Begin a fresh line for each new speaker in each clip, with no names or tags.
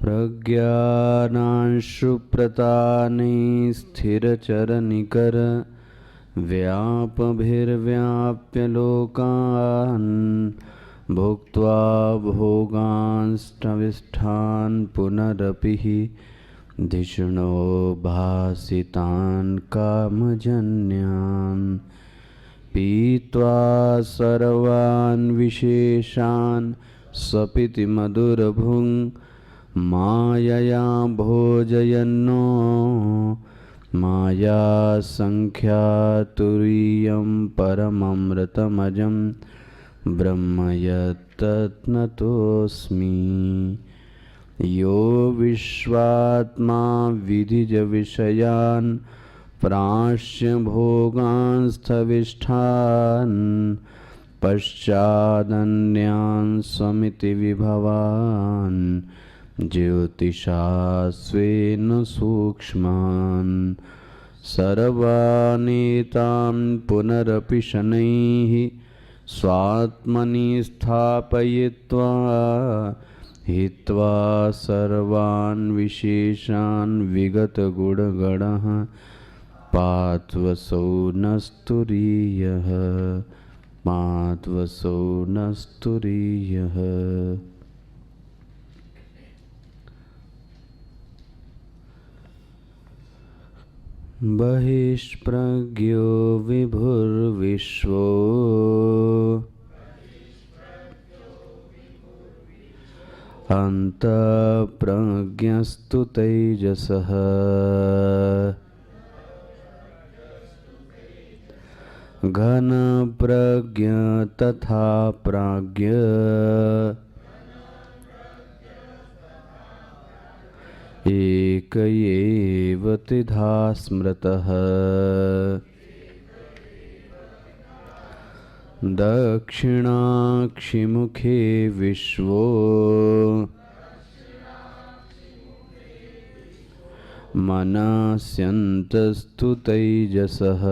प्रज्ञानांशुप्रतानि स्थिरचरनिकर व्यापभिर्व्याप्य लोकान् भुक्त्वा भोगांस्तविष्ठान् पुनरपि हि धिषणो भासितान् कामजन्यान् पीत्वा सर्वान् विशेषान् स्वपिति मधुरभुङ् मायया भोजयन्नो माया संख्यातुरीयं परममृतमजं ब्रह्म यत्तत्नतोऽस्मि। यो विश्वात्मा विधिज विषयान् प्राश्य भोगांस्थविष्ठान् पश्चादन्यान् स्वमिति विभवान् ज्योतिषा स्वेन सूक्ष्मान् सर्वानेतान् पुनरपि शनैः स्वात्मनि स्थापयित्वा हित्वा सर्वान् विशेषान् विगतगुणगणः पात्वसौ नस्तुरीयः पात्वसौ नस्तुरीयः। बहिष्प्रज्ञो विभुर्विश्वो अन्तःप्रज्ञस्तु तेजसः घनप्रज्ञ तथा प्राज्ञ एक एव तिधा स्मृतः दक्षिणाक्षिमुखे विश्वो मनस्यन्तस्तु तेजसः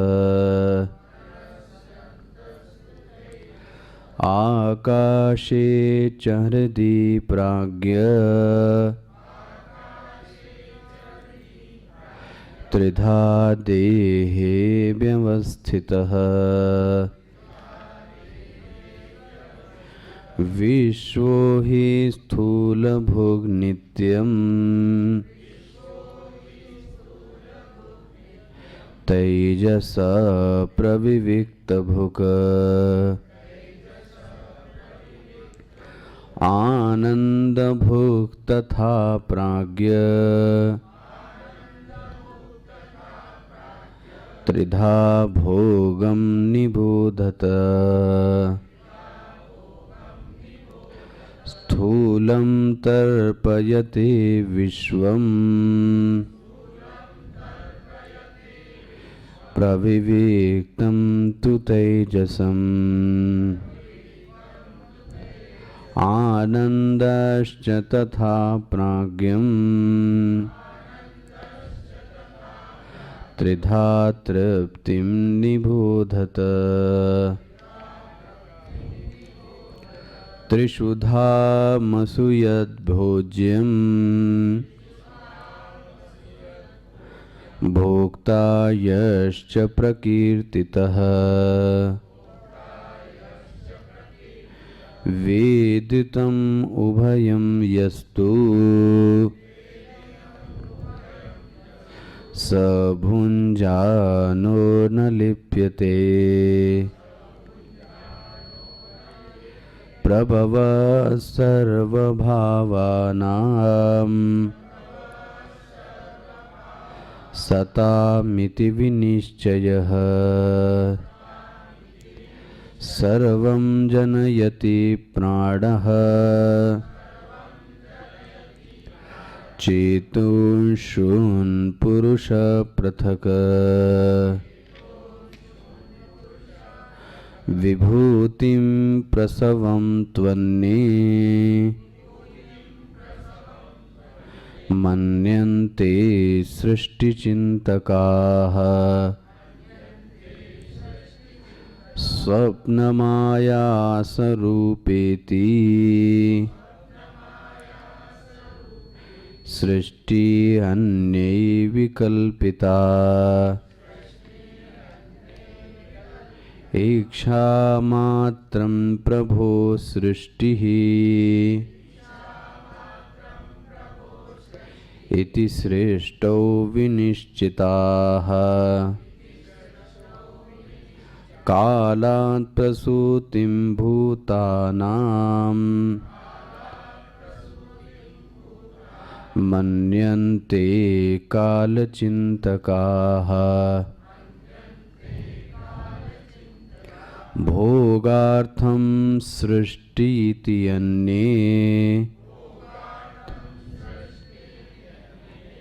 आकाशे च हृदि प्राज्ञ त्रिधा देहे व्यवस्थितः विश्वो हि स्थूलभुग्नित्यम् तेजसा प्रविविक्तभुक् आनन्दभुक् तथा प्राज्ञ त्रिधा भोगं निबोधत स्थूलं तर्पयते विश्वम् प्रविविक्तं तु तेजसम् आनन्दश्च तथा प्राज्ञम् त्रिधा तृप्तिं निबोधत त्रिषुधामसु यद्भोज्यम् भोक्ता यश्च प्रकीर्तितः वेदितम् उभयं यस्तु स भुञ्जानो न लिप्यते प्रभव सर्वभावानां सतामिति विनिश्चयः सर्वं जनयति प्राणः चेतोंशून् पुरुष पृथक् विभूतिं प्रसवं त्वन्ये मन्यन्ते सृष्टिचिन्तकाः स्वप्नमायासरूपेति सृष्टि अन्यै विकल्पिता इच्छामात्रं प्रभो सृष्टिः इति श्रेष्ठौ विनिश्चिताः कालात् प्रसूतिं भूतानां मन्यन्ते कालचिन्तकाः भोगार्थं सृष्टीति अन्ये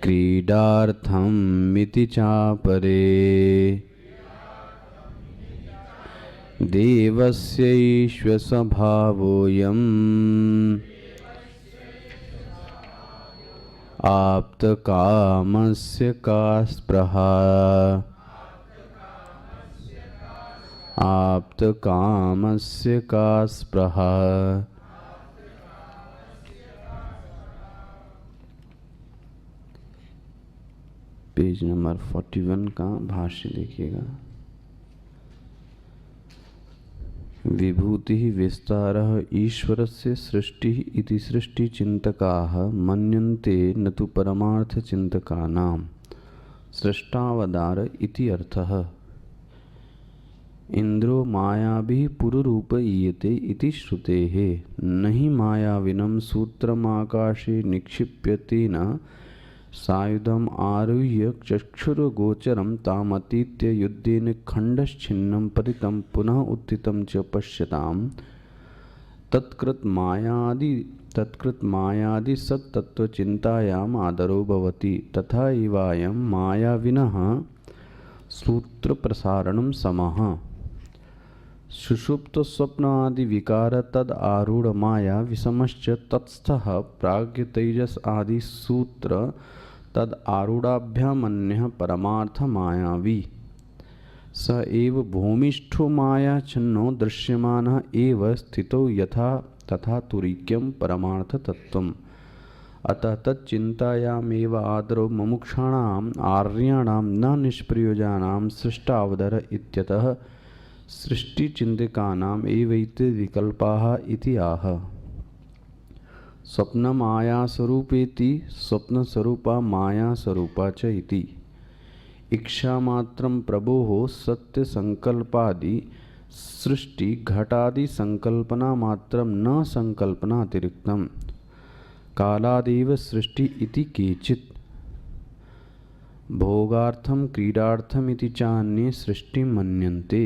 क्रीडार्थम् इति चापरे देवस्यैश्वस्वभावोऽयम् आप्तकामस्य का स्पृहा आप्तकामस्य का स्पृहा। पेज नंबर 41 का भाष्य देखिएगा। विभूति विस्तारः ईश्वरस्य सृष्टिः इति सृष्टिचिन्तकाः मन्यन्ते न तु परमार्थचिन्तकानां सृष्टावतार इति अर्थः। इंद्रो मायाभिः पुरुरूपयीयते इति श्रुतेः न हि मायाविनं सूत्रमाकाशे निक्षिप्यते न सायुधम् आरुह्य चक्षुर्गोचरं तामतीत्य युद्धेन खण्डश्छिन्नं परितं पुनः उत्थितं च पश्यताम् तत्कृत मायादि सत्तत्वचिन्तायाम् आदरो भवति तथा एवायं मायाविनः सूत्रप्रसारणं समः। सुषुप्त स्वप्न आदि विकार तद आरूढ़ माया विषमश्च तत्स्थः प्राज्ञ तेजस आदि सूत्र तद आरूढ़ाभ्यामन्यः परमार्थ मायावी स एव भूमिष्ठो माया छन्नो दृश्यमानः एव स्थितो यथा तथा तुरीक्यं परमार्थ तत्वम्। अतः तच्चिन्तायामेव आदरो मुमुक्षाणाम् आर्याणां न निष्प्रयोजानां सृष्टावदर इत्यतः सृष्टिचिन्तकानाम् एवैते विकल्पाः इति आह। स्वप्नमायास्वरूपेति स्वप्नस्वरूपा मायास्वरूपा च इति। इच्छामात्रं प्रभोः सत्यसंकल्पादि सृष्टि घटादि संकल्पना मात्रं न संकल्पनातिरिक्तं कालादेव सृष्टि इति केचित्। भोगार्थं क्रीडार्थम् इति चान्ये सृष्टिं मन्यन्ते।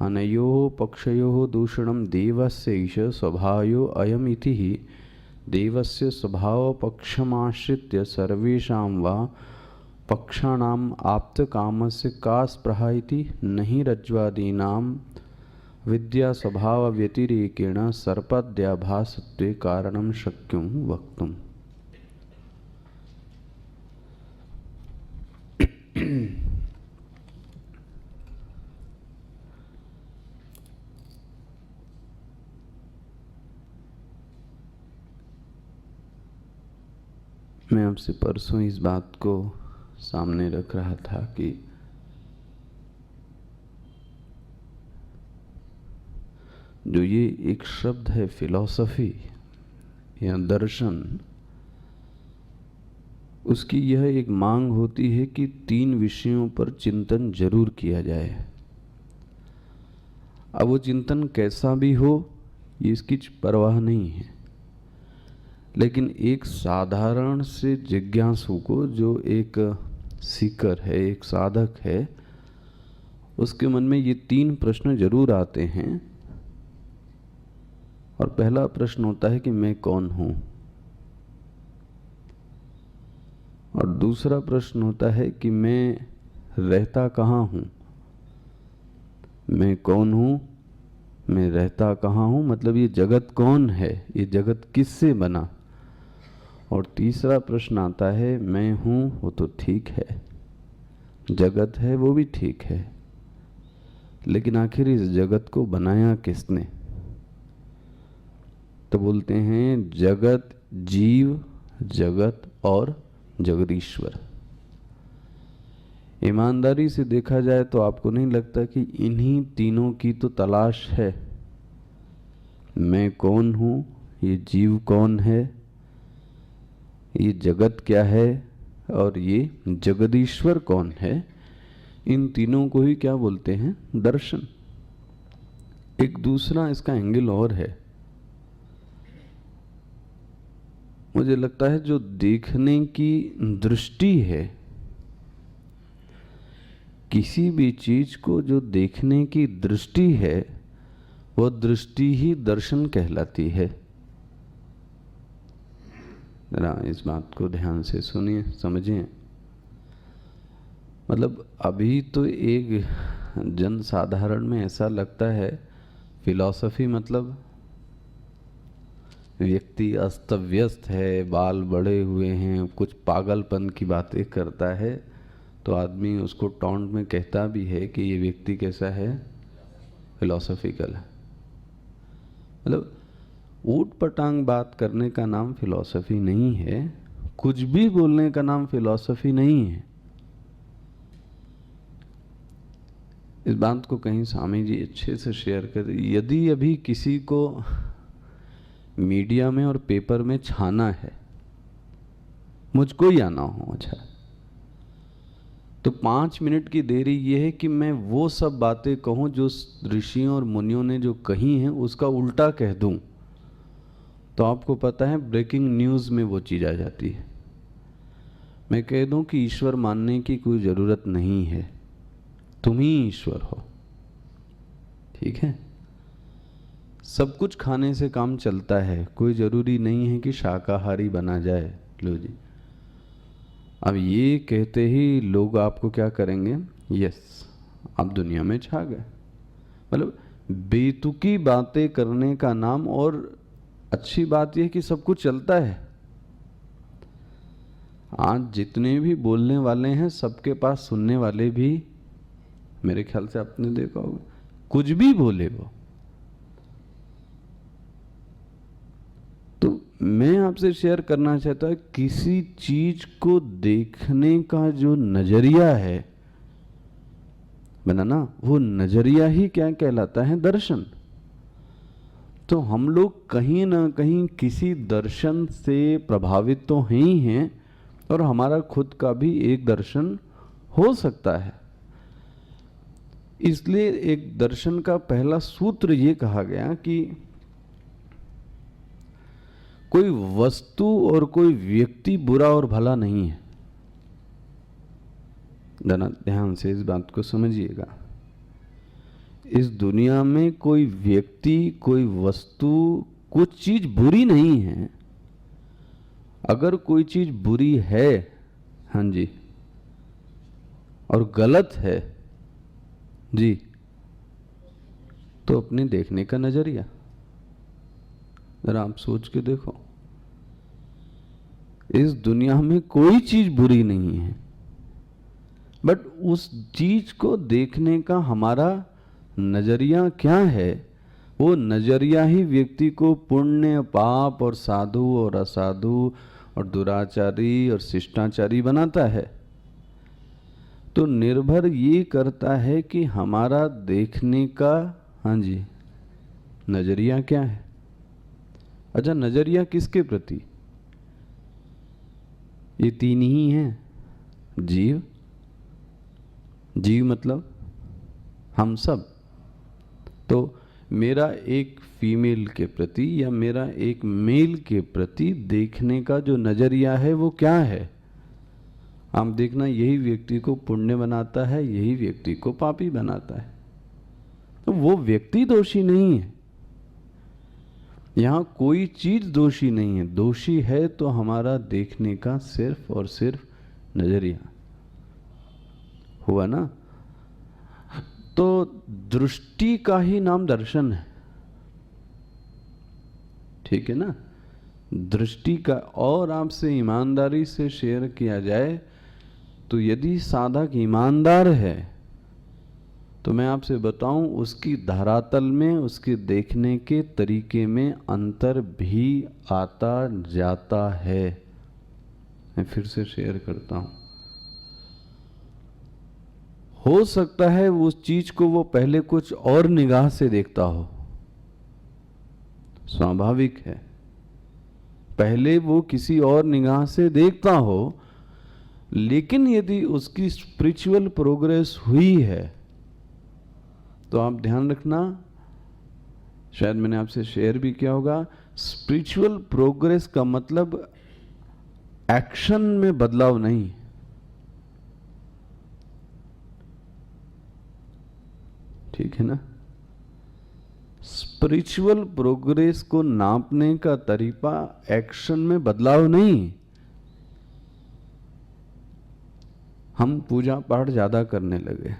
अनयोः पक्षयोः दूषणं देवस्यैष स्वभावो अयम् इति हि देवस्य स्वभावपक्षमाश्रित्य सर्वेषां वा पक्षाणाम् आप्तकामस्य का स्पृहा इति न हि रज्ज्वादीनां विद्यास्वभावव्यतिरेकेण सर्पाद्याभासत्वे कारणं शक्यं वक्तुम्। मैं आपसे परसों इस बात को सामने रख रहा था कि जो ये एक शब्द है फिलॉसफी या दर्शन, उसकी यह एक मांग होती है कि 3 विषयों पर चिंतन जरूर किया जाए। अब वो चिंतन कैसा भी हो ये इसकी परवाह नहीं है, लेकिन एक साधारण से जिज्ञासु को, जो एक सीकर है, एक साधक है, उसके मन में ये 3 प्रश्न जरूर आते हैं। और पहला प्रश्न होता है कि मैं कौन हूं, और दूसरा प्रश्न होता है कि मैं रहता कहाँ हूं। मैं कौन हूं, मैं रहता कहाँ हूं, मतलब ये जगत कौन है, ये जगत किससे बना। और तीसरा प्रश्न आता है मैं हूं, वो तो ठीक है, जगत है वो भी ठीक है, लेकिन आखिर इस जगत को बनाया किसने। तो बोलते हैं जगत जीव, जगत और जगदीश्वर। ईमानदारी से देखा जाए तो आपको नहीं लगता कि इन्हीं तीनों की तो तलाश है? मैं कौन हूँ, ये जीव कौन है, ये जगत क्या है, और ये जगदीश्वर कौन है, इन तीनों को ही क्या बोलते हैं? दर्शन। एक दूसरा इसका एंगल और है, मुझे लगता है जो देखने की दृष्टि है, किसी भी चीज को जो देखने की दृष्टि है, वह दृष्टि ही दर्शन कहलाती है। जरा इस बात को ध्यान से सुनिए, समझिए। मतलब अभी तो एक जन साधारण में ऐसा लगता है फिलॉसफी मतलब व्यक्ति अस्त व्यस्त है, बाल बड़े हुए हैं, कुछ पागलपन की बातें करता है, तो आदमी उसको टॉन्ट में कहता भी है कि ये व्यक्ति कैसा है? फिलॉसफिकल है। मतलब ऊट पटांग बात करने का नाम फिलॉसफी नहीं है, कुछ भी बोलने का नाम फिलॉसफी नहीं है। इस बात को कहीं स्वामी जी अच्छे से शेयर कर, यदि अभी किसी को मीडिया में और पेपर में छाना है, मुझको ही आना हो, अच्छा, तो 5 मिनट की देरी यह है कि मैं वो सब बातें कहूं जो ऋषियों और मुनियों ने जो कही हैं उसका उल्टा कह दूं, तो आपको पता है ब्रेकिंग न्यूज़ में वो चीज़ आ जाती है। मैं कह दूं कि ईश्वर मानने की कोई ज़रूरत नहीं है, तुम ही ईश्वर हो, ठीक है? सब कुछ खाने से काम चलता है, कोई ज़रूरी नहीं है कि शाकाहारी बना जाए। लो जी, अब ये कहते ही लोग आपको क्या करेंगे? यस, आप दुनिया में छा गए। मतलब बेतुकी बातें करने का नाम, और अच्छी बात यह कि सब कुछ चलता है। आज जितने भी बोलने वाले हैं सबके पास सुनने वाले भी, मेरे ख्याल से आपने देखा होगा, कुछ भी बोले वो। तो मैं आपसे शेयर करना चाहता हूं, किसी चीज को देखने का जो नजरिया है बना ना, वो नजरिया ही क्या कहलाता है? दर्शन। तो हम लोग कहीं ना कहीं किसी दर्शन से प्रभावित तो हैं ही हैं, और हमारा खुद का भी एक दर्शन हो सकता है। इसलिए एक दर्शन का पहला सूत्र ये कहा गया कि कोई वस्तु और कोई व्यक्ति बुरा और भला नहीं है। जरा ध्यान से इस बात को समझिएगा। इस दुनिया में कोई व्यक्ति, कोई वस्तु, कुछ चीज बुरी नहीं है। अगर कोई चीज बुरी है, हाँ जी, और गलत है जी, तो अपने देखने का नजरिया जरा आप सोच के देखो। इस दुनिया में कोई चीज बुरी नहीं है, बट उस चीज को देखने का हमारा नजरिया क्या है, वो नजरिया ही व्यक्ति को पुण्य, पाप और साधु और असाधु और दुराचारी और शिष्टाचारी बनाता है। तो निर्भर ये करता है कि हमारा देखने का, हाँ जी, नजरिया क्या है। अच्छा, नजरिया किसके प्रति? ये तीन ही हैं। जीव, जीव मतलब हम सब। तो मेरा एक फीमेल के प्रति या मेरा एक मेल के प्रति देखने का जो नजरिया है वो क्या है? आप देखना, यही व्यक्ति को पुण्य बनाता है, यही व्यक्ति को पापी बनाता है। तो वो व्यक्ति दोषी नहीं है, यहां कोई चीज दोषी नहीं है। दोषी है तो हमारा देखने का सिर्फ और सिर्फ नजरिया। हुआ ना? तो दृष्टि का ही नाम दर्शन है, ठीक है ना? दृष्टि का। और आपसे ईमानदारी से शेयर किया जाए तो यदि साधक ईमानदार है तो मैं आपसे बताऊं, उसकी धरातल में, उसके देखने के तरीके में अंतर भी आता जाता है। मैं फिर से शेयर करता हूं। हो सकता है उस चीज को वो पहले कुछ और निगाह से देखता हो, स्वाभाविक है, पहले वो किसी और निगाह से देखता हो, लेकिन यदि उसकी स्पिरिचुअल प्रोग्रेस हुई है तो आप ध्यान रखना, शायद मैंने आपसे शेयर भी किया होगा, स्पिरिचुअल प्रोग्रेस का मतलब एक्शन में बदलाव नहीं। ठीक है ना? स्पिरिचुअल प्रोग्रेस को नापने का तरीका एक्शन में बदलाव नहीं। हम पूजा पाठ ज्यादा करने लगे,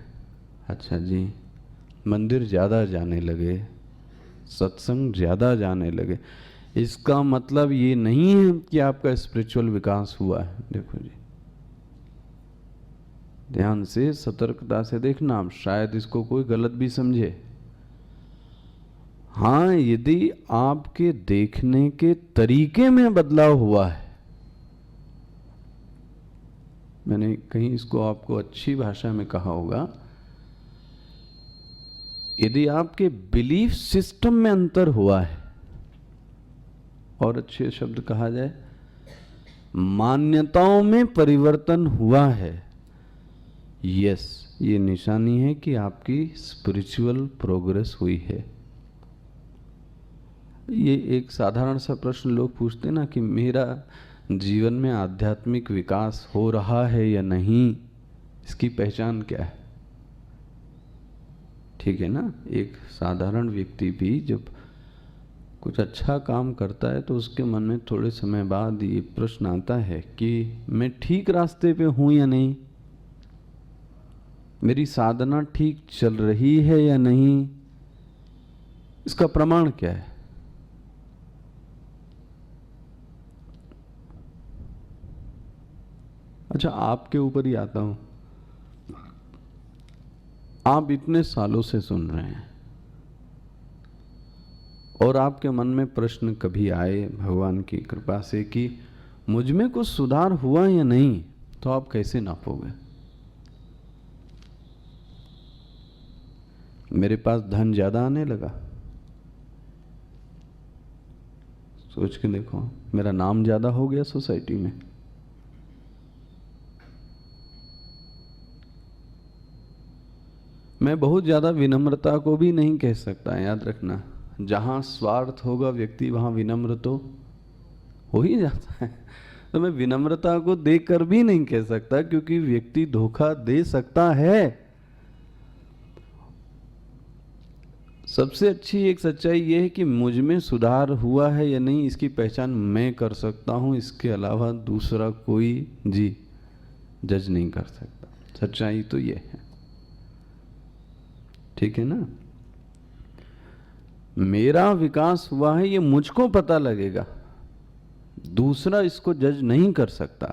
अच्छा जी, मंदिर ज्यादा जाने लगे, सत्संग ज्यादा जाने लगे, इसका मतलब ये नहीं है कि आपका स्पिरिचुअल विकास हुआ है। देखो जी, ध्यान से सतर्कता से देखना, आप शायद इसको कोई गलत भी समझे। हाँ, यदि आपके देखने के तरीके में बदलाव हुआ है, मैंने कहीं इसको आपको अच्छी भाषा में कहा होगा, यदि आपके बिलीफ सिस्टम में अंतर हुआ है, और अच्छे शब्द कहा जाए मान्यताओं में परिवर्तन हुआ है, यस, ये निशानी है कि आपकी स्पिरिचुअल प्रोग्रेस हुई है। ये एक साधारण सा प्रश्न लोग पूछते हैं ना कि मेरा जीवन में आध्यात्मिक विकास हो रहा है या नहीं, इसकी पहचान क्या है? ठीक है ना? एक साधारण व्यक्ति भी जब कुछ अच्छा काम करता है तो उसके मन में थोड़े समय बाद ये प्रश्न आता है कि मैं ठीक रास्ते पे हूं या नहीं, मेरी साधना ठीक चल रही है या नहीं, इसका प्रमाण क्या है? अच्छा, आपके ऊपर ही आता हूं, आप इतने सालों से सुन रहे हैं और आपके मन में प्रश्न कभी आए भगवान की कृपा से कि मुझ में कुछ सुधार हुआ या नहीं, तो आप कैसे नापोगे? मेरे पास धन ज्यादा आने लगा, सोच के देखो, मेरा नाम ज्यादा हो गया सोसाइटी में, मैं बहुत ज्यादा विनम्रता को भी नहीं कह सकता, याद रखना, जहां स्वार्थ होगा व्यक्ति वहां विनम्र तो हो ही जाता है। तो मैं विनम्रता को देकर भी नहीं कह सकता, क्योंकि व्यक्ति धोखा दे सकता है। सबसे अच्छी एक सच्चाई यह है कि मुझ में सुधार हुआ है या नहीं, इसकी पहचान मैं कर सकता हूं, इसके अलावा दूसरा कोई जी जज नहीं कर सकता। सच्चाई तो यह है, ठीक है ना? मेरा विकास हुआ है ये मुझको पता लगेगा, दूसरा इसको जज नहीं कर सकता।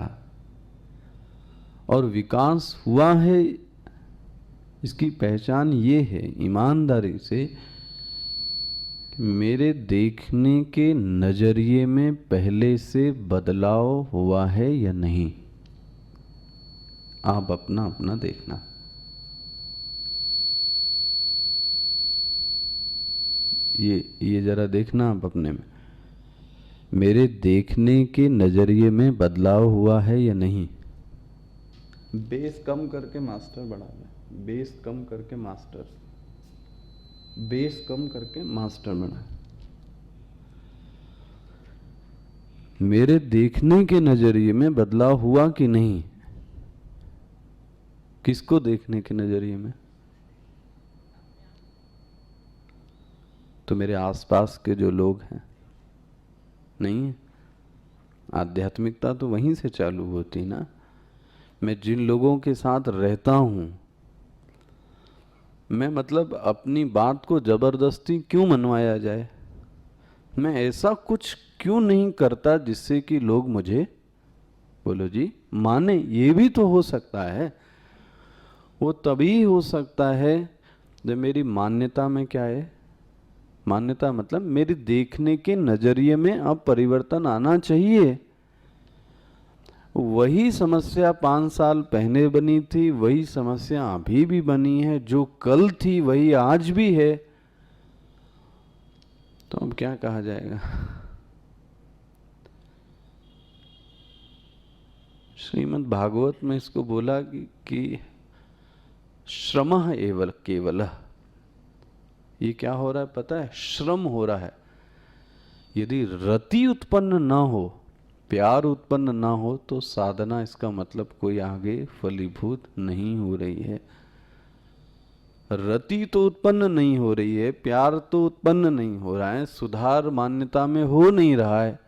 और विकास हुआ है इसकी पहचान ये है ईमानदारी से, मेरे देखने के नजरिए में पहले से बदलाव हुआ है या नहीं। आप अपना अपना देखना, ये जरा देखना आप अपने में, मेरे देखने के नजरिए में बदलाव हुआ है या नहीं। बेस कम करके मास्टर बढ़ा दें, बेस कम करके मास्टर, बेस कम करके मास्टर बना। मेरे देखने के नजरिए में बदलाव हुआ कि नहीं? किसको देखने के नजरिए में? तो मेरे आसपास के जो लोग हैं, नहीं है? आध्यात्मिकता तो वहीं से चालू होती ना। मैं जिन लोगों के साथ रहता हूं, मैं मतलब अपनी बात को जबरदस्ती क्यों मनवाया जाए? मैं ऐसा कुछ क्यों नहीं करता जिससे कि लोग मुझे, बोलो जी, माने? ये भी तो हो सकता है। वो तभी हो सकता है जब मेरी मान्यता में क्या है, मान्यता मतलब मेरे देखने के नजरिए में अब परिवर्तन आना चाहिए। वही समस्या 5 साल पहले बनी थी, वही समस्या अभी भी बनी है, जो कल थी वही आज भी है, तो अब क्या कहा जाएगा? श्रीमद् भागवत में इसको बोला कि श्रमः एव केवलः। ये क्या हो रहा है पता है? श्रम हो रहा है। यदि रति उत्पन्न ना हो, प्यार उत्पन्न ना हो, तो साधना इसका मतलब कोई आगे फलीभूत नहीं हो रही है। रति तो उत्पन्न नहीं हो रही है, प्यार तो उत्पन्न नहीं हो रहा है, सुधार मान्यता में हो नहीं रहा है,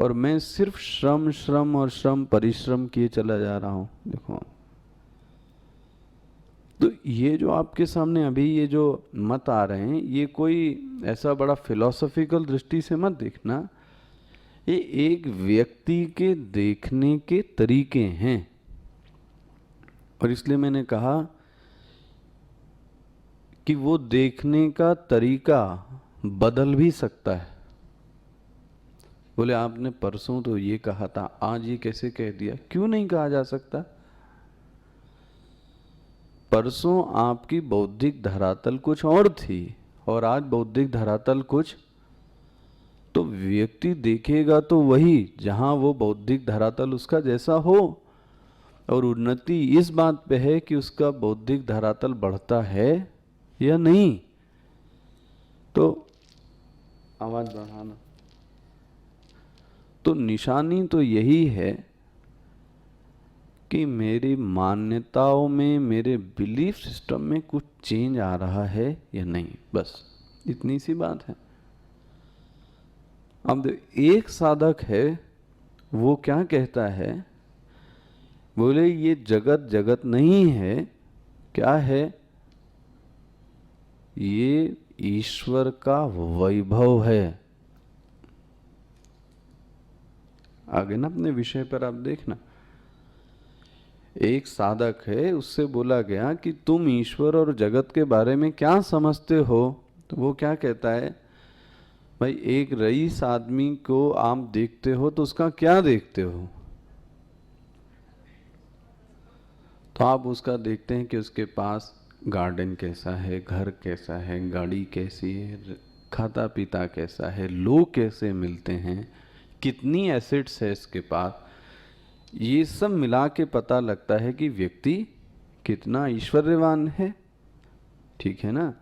और मैं सिर्फ श्रम श्रम और श्रम परिश्रम किए चला जा रहा हूं। देखो, तो ये जो आपके सामने अभी ये जो मत आ रहे हैं, ये कोई ऐसा बड़ा फिलॉसफिकल दृष्टि से मत देखना, ये एक व्यक्ति के देखने के तरीके हैं। और इसलिए मैंने कहा कि वो देखने का तरीका बदल भी सकता है। बोले आपने परसों तो ये कहा था, आज ये कैसे कह दिया? क्यों नहीं कहा जा सकता? परसों आपकी बौद्धिक धरातल कुछ और थी और आज बौद्धिक धरातल कुछ, तो व्यक्ति देखेगा तो वही जहां वो बौद्धिक धरातल उसका जैसा हो, और उन्नति इस बात पे है कि उसका बौद्धिक धरातल बढ़ता है या नहीं। तो आवाज बढ़ाना, तो निशानी तो यही है कि मेरी मान्यताओं में, मेरे बिलीफ सिस्टम में कुछ चेंज आ रहा है या नहीं, बस इतनी सी बात है। अब एक साधक है, वो क्या कहता है? बोले ये जगत जगत नहीं है, क्या है? ये ईश्वर का वैभव है। आगे ना अपने विषय पर आप देखना, एक साधक है, उससे बोला गया कि तुम ईश्वर और जगत के बारे में क्या समझते हो? तो वो क्या कहता है? भाई एक रईस आदमी को आप देखते हो तो उसका क्या देखते हो? तो आप उसका देखते हैं कि उसके पास गार्डन कैसा है, घर कैसा है, गाड़ी कैसी है, खाता पीता कैसा है, लोग कैसे मिलते हैं, कितनी एसेट्स है इसके पास। ये सब मिला के पता लगता है कि व्यक्ति कितना ऐश्वर्यवान है। ठीक है ना?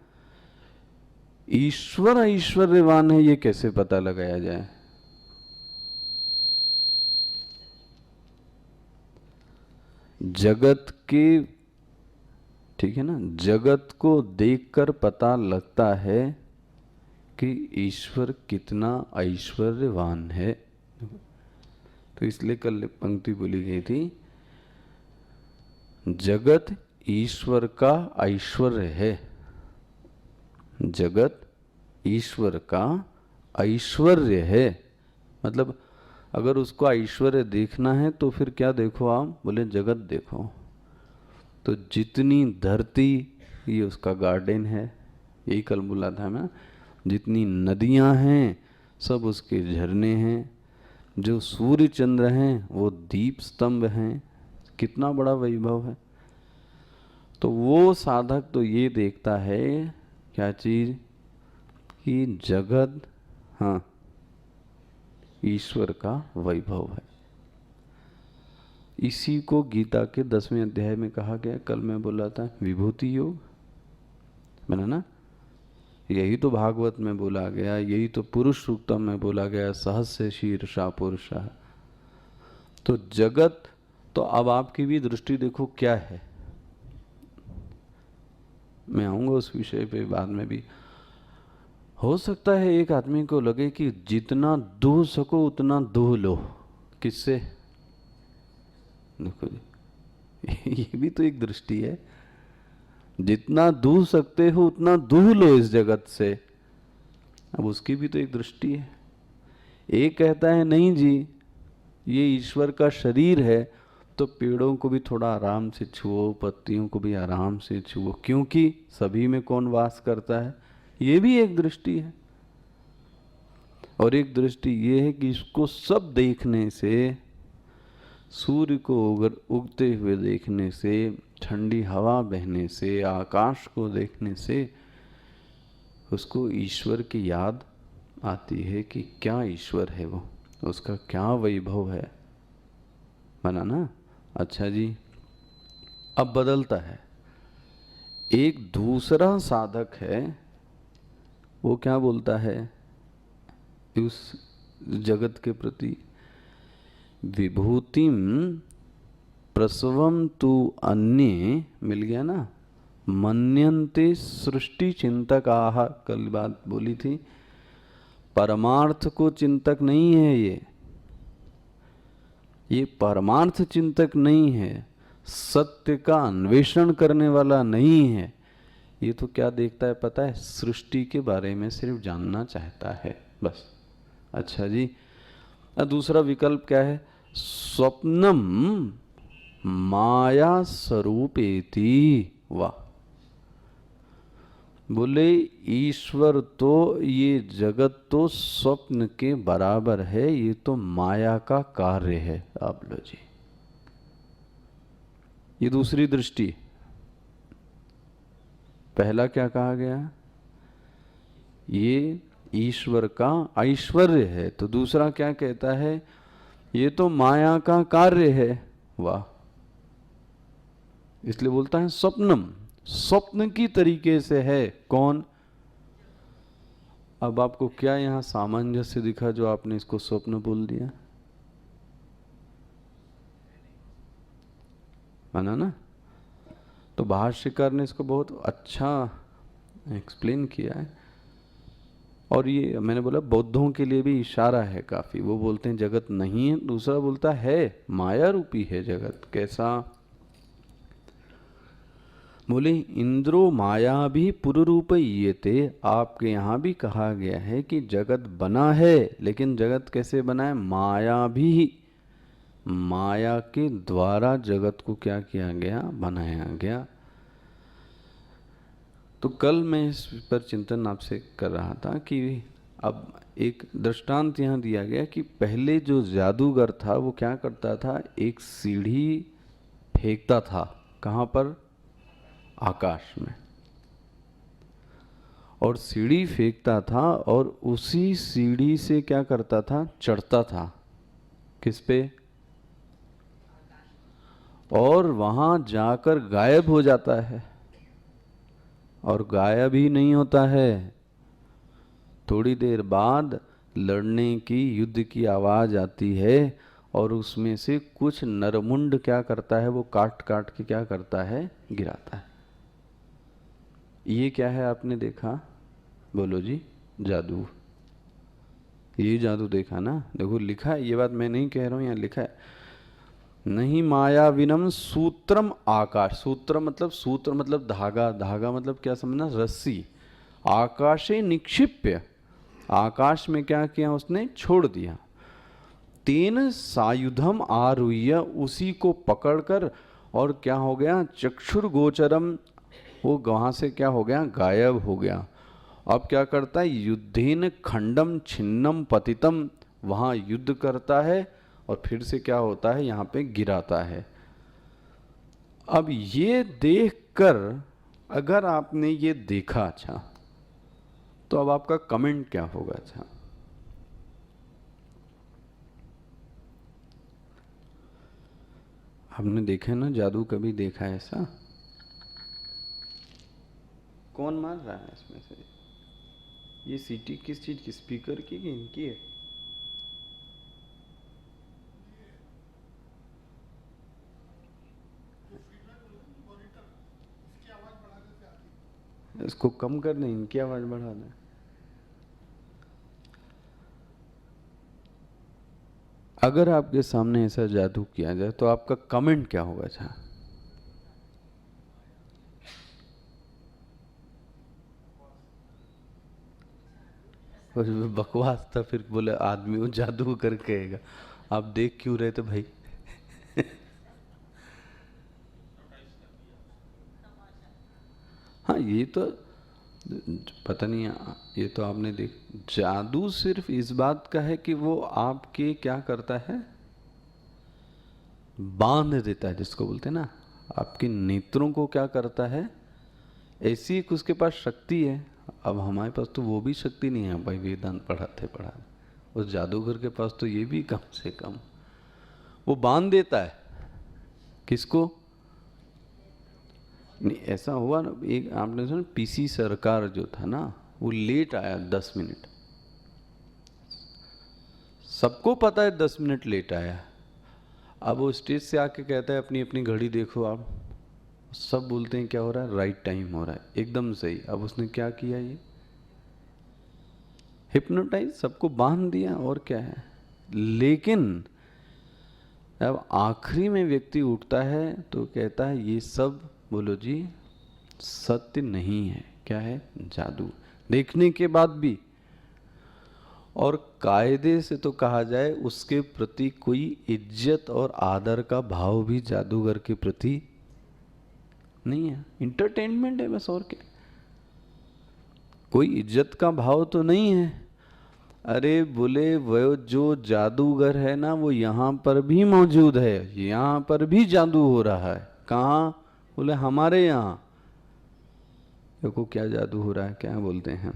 ईश्वर ऐश्वर्यवान है, ये कैसे पता लगाया जाए? जगत के, ठीक है ना, जगत को देखकर पता लगता है कि ईश्वर कितना ऐश्वर्यवान है। तो इसलिए कल पंक्ति बोली गई थी, जगत ईश्वर का ऐश्वर्य है। जगत ईश्वर का ऐश्वर्य है, मतलब अगर उसको ऐश्वर्य देखना है तो फिर क्या देखो आप? बोले जगत देखो। तो जितनी धरती, ये उसका गार्डन है, यही कल बोला था मैं। जितनी नदियां हैं सब उसके झरने हैं, जो सूर्य चंद्र हैं वो दीप स्तंभ हैं। कितना बड़ा वैभव है। तो वो साधक तो ये देखता है, क्या चीज? कि जगत, हाँ, ईश्वर का वैभव है। इसी को गीता के 10वें अध्याय में कहा गया। कल मैं बोला था विभूति योग, मैंने ना, यही तो भागवत में बोला गया, यही तो पुरुष सूक्तम में बोला गया, सहस्य शीर्षा पुरुषा। तो जगत, तो अब आपकी भी दृष्टि देखो क्या है। मैं आऊंगा उस विषय पे बाद में भी। हो सकता है एक आदमी को लगे कि जितना दूह सको उतना दूह लो। किससे? देखो ये भी तो एक दृष्टि है। जितना दूह सकते हो उतना दूह लो इस जगत से। अब उसकी भी तो एक दृष्टि है। एक कहता है नहीं जी, ये ईश्वर का शरीर है, तो पेड़ों को भी थोड़ा आराम से छुओ, पत्तियों को भी आराम से छुओ, क्योंकि सभी में कौन वास करता है। ये भी एक दृष्टि है। और एक दृष्टि ये है कि इसको सब देखने से सूर्य को उगते हुए देखने से, ठंडी हवा बहने से, आकाश को देखने से उसको ईश्वर की याद आती है कि क्या ईश्वर है वो, उसका क्या वैभव है। बना ना? अच्छा जी, अब बदलता है। एक दूसरा साधक है, वो क्या बोलता है उस जगत के प्रति? विभूतिम प्रसवम तु अन्ये, मिल गया ना? मन्यन्ते सृष्टि चिंतक आह, कल बात बोली थी। परमार्थ को चिंतक नहीं है ये परमार्थ चिंतक नहीं है, सत्य का अन्वेषण करने वाला नहीं है। ये तो क्या देखता है पता है? सृष्टि के बारे में सिर्फ जानना चाहता है, बस। अच्छा जी, दूसरा विकल्प क्या है? स्वप्नम माया स्वरूपेति। वाह! बोले ईश्वर तो, ये जगत तो स्वप्न के बराबर है, ये तो माया का कार्य है। आप लो जी, ये दूसरी दृष्टि। पहला क्या कहा गया? ये ईश्वर का ऐश्वर्य है। तो दूसरा क्या कहता है? ये तो माया का कार्य है। वाह! इसलिए बोलता है स्वप्नम, स्वप्न की तरीके से है। कौन? अब आपको क्या यहां सामंजस्य दिखा जो आपने इसको स्वप्न बोल दिया? माना ना? तो भाष्यकार ने इसको बहुत अच्छा एक्सप्लेन किया है। और ये मैंने बोला बौद्धों के लिए भी इशारा है काफी। वो बोलते हैं जगत नहीं है, दूसरा बोलता है माया रूपी है जगत। कैसा? बोले इंद्रो माया भी पुरुरूपयेते। आपके यहाँ भी कहा गया है कि जगत बना है, लेकिन जगत कैसे बना है? माया भी, माया के द्वारा जगत को क्या किया गया? बनाया गया। तो कल मैं इस पर चिंतन आपसे कर रहा था कि अब एक दृष्टांत यहाँ दिया गया कि पहले जो जादूगर था वो क्या करता था? एक सीढ़ी फेंकता था। कहाँ पर? आकाश में। और सीढ़ी फेंकता था और उसी सीढ़ी से क्या करता था? चढ़ता था। किस पे? और वहां जाकर गायब हो जाता है। और गायब ही नहीं होता है, थोड़ी देर बाद लड़ने की, युद्ध की आवाज आती है और उसमें से कुछ नरमुंड क्या करता है? वो काट काट के क्या करता है? गिराता है। ये क्या है आपने देखा? बोलो जी। जादू। ये जादू देखा ना? देखो लिखा है, ये बात मैं नहीं कह रहा हूं, यहाँ लिखा है। नहीं मायाविनम सूत्रम आकाश। सूत्र मतलब धागा। धागा मतलब क्या समझना? रस्सी। आकाशे निक्षिप्य, आकाश में क्या किया उसने? छोड़ दिया। तेन सायुधम आरुह्य, उसी को पकड़कर, और क्या हो गया? चक्षुर गोचरम, वो वहां से क्या हो गया? गायब हो गया। अब क्या करता है? युद्धेन खंडम छिन्नम पतितम, वहां युद्ध करता है और फिर से क्या होता है? यहाँ पे गिराता है। अब ये देखकर अगर आपने ये देखा, अच्छा, तो अब आपका कमेंट क्या होगा? अच्छा, आपने देखा ना जादू? कभी देखा है ऐसा? कौन मार रहा है इसमें से? ये सीटी किस चीज की? स्पीकर की कि इनकी है? इसको कम कर दें, इनकी आवाज बढ़ा दें। अगर आपके सामने ऐसा जादू किया जाए तो आपका कमेंट क्या होगा? अच्छा, बकवास था। फिर बोले आदमी वो जादू कर कहेगा आप देख क्यों रहे थे भाई? हाँ, ये तो पता नहीं, ये तो आपने देख, जादू सिर्फ इस बात का है कि वो आपके क्या करता है? बांध देता है, जिसको बोलते हैं ना, आपके नेत्रों को क्या करता है, ऐसी एक उसके पास शक्ति है। अब हमारे पास तो वो भी शक्ति नहीं है भाई, वेदांत पढ़ाते पढ़ाते। उस जादूगर के पास तो ये भी कम से कम, वो बांध देता है। किसको? नहीं, ऐसा हुआ ना, एक आपने सुना पीसी सरकार जो था ना, वो लेट आया 10 मिनट। सबको पता है 10 मिनट लेट आया। अब वो स्टेज से आके कहता है अपनी अपनी घड़ी देखो आप। सब बोलते हैं क्या हो रहा है, राइट टाइम हो रहा है, एकदम सही। अब उसने क्या किया, ये हिप्नोटाइज, सबको बांध दिया, और क्या है। लेकिन अब आखिरी में व्यक्ति उठता है तो कहता है ये सब, बोलो जी, सत्य नहीं है। क्या है? जादू। देखने के बाद भी, और कायदे से तो कहा जाए उसके प्रति कोई इज्जत और आदर का भाव भी जादूगर के प्रति नहीं है। इंटरटेनमेंट है बस, और क्या। कोई इज्जत का भाव तो नहीं है। अरे बोले वो जो जादूगर है ना, वो यहाँ पर भी मौजूद है, यहाँ पर भी जादू हो रहा है। कहाँ? बोले हमारे यहाँ। देखो क्या जादू हो रहा है, क्या बोलते हैं।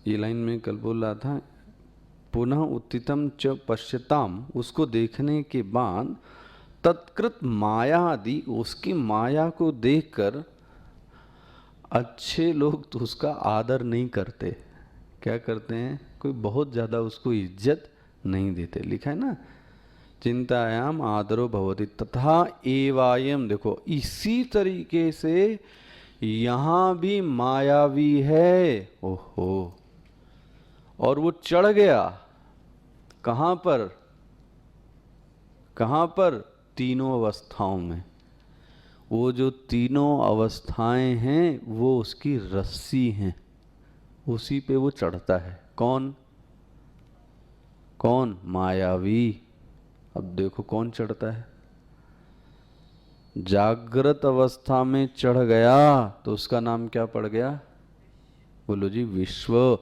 ये लाइन में कल बोल रहा था, पुनः उत्थितम च पश्यताम, उसको देखने के बाद तत्कृत माया आदि, उसकी माया को देखकर अच्छे लोग तो उसका आदर नहीं करते। क्या करते हैं? कोई बहुत ज़्यादा उसको इज्जत नहीं देते। लिखा है ना, चिंतायाम आदरो भवति तथा एवायम। देखो इसी तरीके से यहाँ भी मायावी है। ओहो, और वो चढ़ गया कहाँ पर? कहाँ पर? तीनों अवस्थाओं में। वो जो तीनों अवस्थाएं हैं वो उसकी रस्सी हैं, उसी पे वो चढ़ता है। कौन? कौन? मायावी। अब देखो कौन चढ़ता है। जागृत अवस्था में चढ़ गया तो उसका नाम क्या पड़ गया? बोलो जी, विश्व।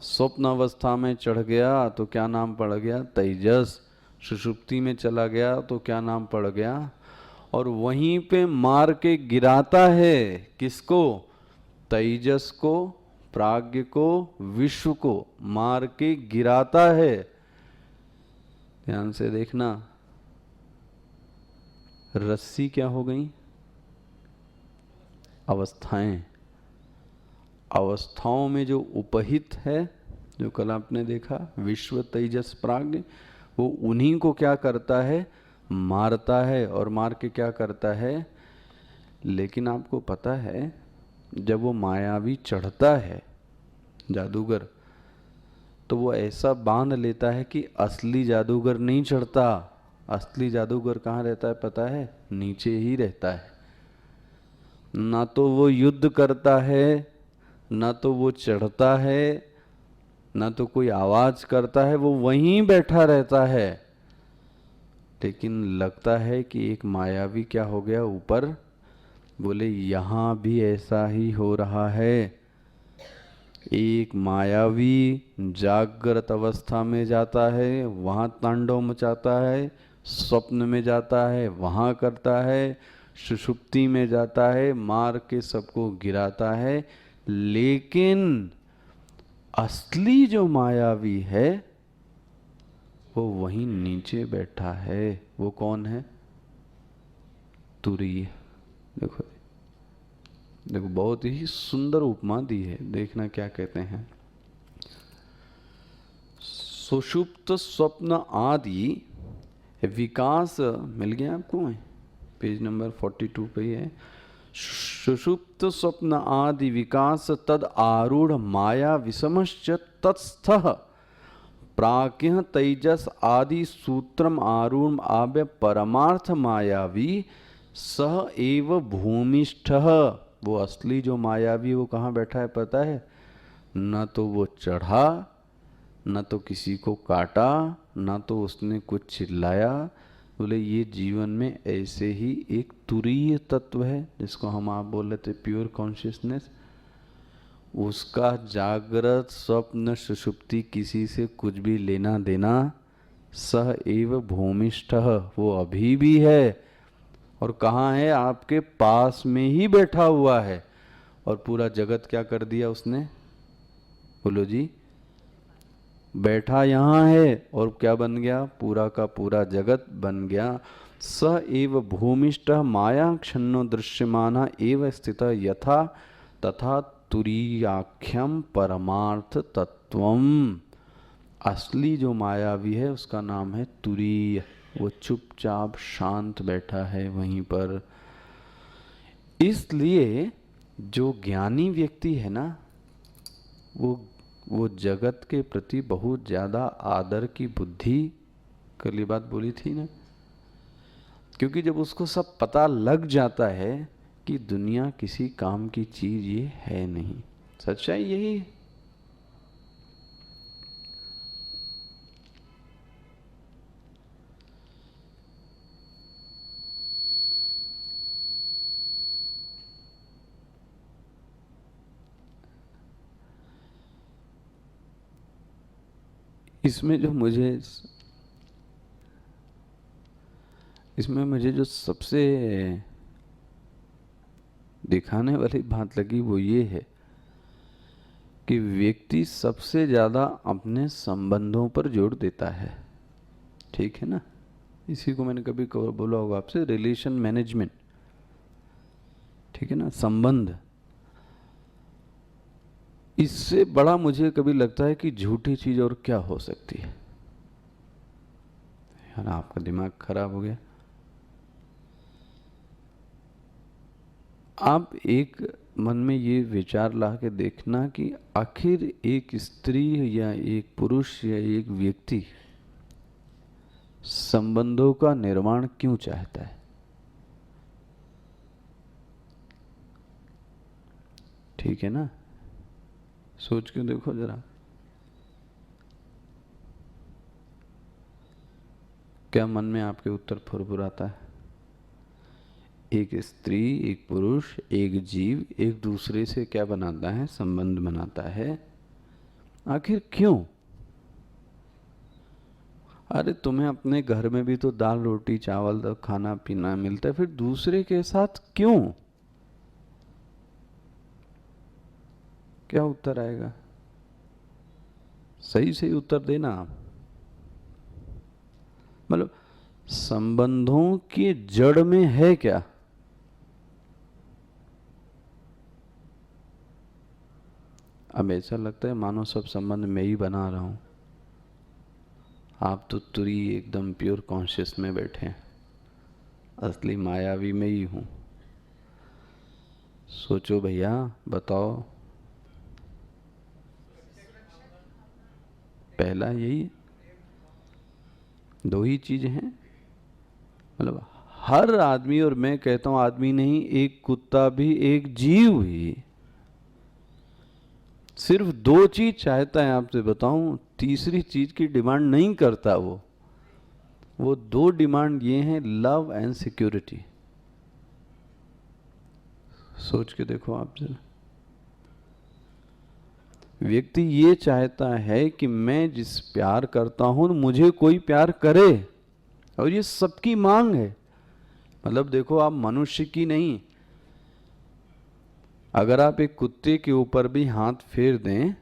स्वप्न अवस्था में चढ़ गया तो क्या नाम पड़ गया? तेजस। सुषुप्ति में चला गया तो क्या नाम पड़ गया? और वहीं पे मार के गिराता है। किसको? तेजस को, प्राज्ञ को, विश्व को मार के गिराता है। ध्यान से देखना, रस्सी क्या हो गई? अवस्थाएं। अवस्थाओं में जो उपहित है, जो कल आपने देखा, विश्व, तेजस, प्राज्ञ, वो उन्हीं को क्या करता है? मारता है। और मार के क्या करता है? लेकिन आपको पता है, जब वो मायावी चढ़ता है जादूगर, तो वो ऐसा बांध लेता है कि असली जादूगर नहीं चढ़ता। असली जादूगर कहाँ रहता है पता है? नीचे ही रहता है। ना तो वो युद्ध करता है, ना तो वो चढ़ता है, ना तो कोई आवाज करता है, वो वहीं बैठा रहता है। लेकिन लगता है कि एक मायावी क्या हो गया ऊपर। बोले यहाँ भी ऐसा ही हो रहा है। एक मायावी जागृत अवस्था में जाता है, वहाँ तांडव मचाता है, स्वप्न में जाता है, वहाँ करता है, सुषुप्ति में जाता है, मार के सबको गिराता है। लेकिन असली जो मायावी है वो वहीं नीचे बैठा है। वो कौन है? तुरीय। देखो देखो, बहुत ही सुंदर उपमा दी है, देखना क्या कहते हैं। सुषुप्त स्वप्न आदि विकास, मिल गया आपको? पेज नंबर 42 पे ही है। सुषुप्त स्वप्न आदि विकास तद आरूढ़ माया विषमश्च तत्स्थः प्राज्ञ तेजस आदि सूत्रम आरूढ़ आव्य परमार्थ मायावी सह एव भूमिष्ठः। वो असली जो मायावी वो कहाँ बैठा है पता है? न तो वो चढ़ा, न तो किसी को काटा, न तो उसने कुछ चिल्लाया। बोले ये जीवन में ऐसे ही एक तुरीय तत्व है, जिसको हम आप बोल रहे थे प्योर कॉन्शियसनेस। उसका जागृत, स्वप्न, सुषुप्ति किसी से कुछ भी लेना देना सह एव भूमिष्ठः, वो अभी भी है। और कहाँ है? आपके पास में ही बैठा हुआ है। और पूरा जगत क्या कर दिया उसने? बोलो जी। बैठा यहाँ है और क्या बन गया? पूरा का पूरा जगत बन गया। स एव भूमिष्ठः माया क्षण्णो दृश्यमाना एव स्थितः यथा तथा तुरीयाख्यम परमार्थ तत्वम। असली जो मायावी है उसका नाम है तुरीय। वो चुपचाप शांत बैठा है वहीं पर। इसलिए जो ज्ञानी व्यक्ति है ना, वो जगत के प्रति बहुत ज्यादा आदर की बुद्धि, कल ये बात बोली थी ना, क्योंकि जब उसको सब पता लग जाता है कि दुनिया किसी काम की चीज ये है नहीं। सच्चाई यही है। इसमें मुझे जो सबसे दिखाने वाली बात लगी वो ये है कि व्यक्ति सबसे ज्यादा अपने संबंधों पर जोर देता है। ठीक है ना? इसी को मैंने कभी बोला होगा आपसे, रिलेशन मैनेजमेंट। ठीक है ना? संबंध। इससे बड़ा मुझे कभी लगता है कि झूठी चीज और क्या हो सकती है। यार आपका दिमाग खराब हो गया। आप एक मन में ये विचार ला के देखना कि आखिर एक स्त्री या एक पुरुष या एक व्यक्ति संबंधों का निर्माण क्यों चाहता है? ठीक है ना? सोच के देखो जरा। क्या मन में आपके उत्तर फुरफुराता है? एक स्त्री, एक पुरुष, एक जीव एक दूसरे से क्या बनाता है? संबंध बनाता है। आखिर क्यों? अरे तुम्हें अपने घर में भी तो दाल रोटी चावल तो खाना पीना मिलता है, फिर दूसरे के साथ क्यों? क्या उत्तर आएगा? सही सही उत्तर देना आप। मतलब संबंधों के जड़ में है क्या? अब ऐसा लगता है मानो सब संबंध मैं ही बना रहा हूं। आप तो तुरी एकदम प्योर कॉन्शियस में बैठे हैं। असली मायावी में ही हूं। सोचो भैया, बताओ। पहला यही, दो ही चीजें हैं। मतलब हर आदमी, और मैं कहता हूं आदमी नहीं, एक कुत्ता भी, एक जीव भी सिर्फ दो चीज चाहता है। आपसे बताऊं, तीसरी चीज की डिमांड नहीं करता। वो दो डिमांड ये हैं, लव एंड सिक्योरिटी। सोच के देखो आप जरा। व्यक्ति ये चाहता है कि मैं जिस प्यार करता हूं मुझे कोई प्यार करे, और ये सबकी मांग है। मतलब देखो, आप मनुष्य की नहीं, अगर आप एक कुत्ते के ऊपर भी हाथ फेर दें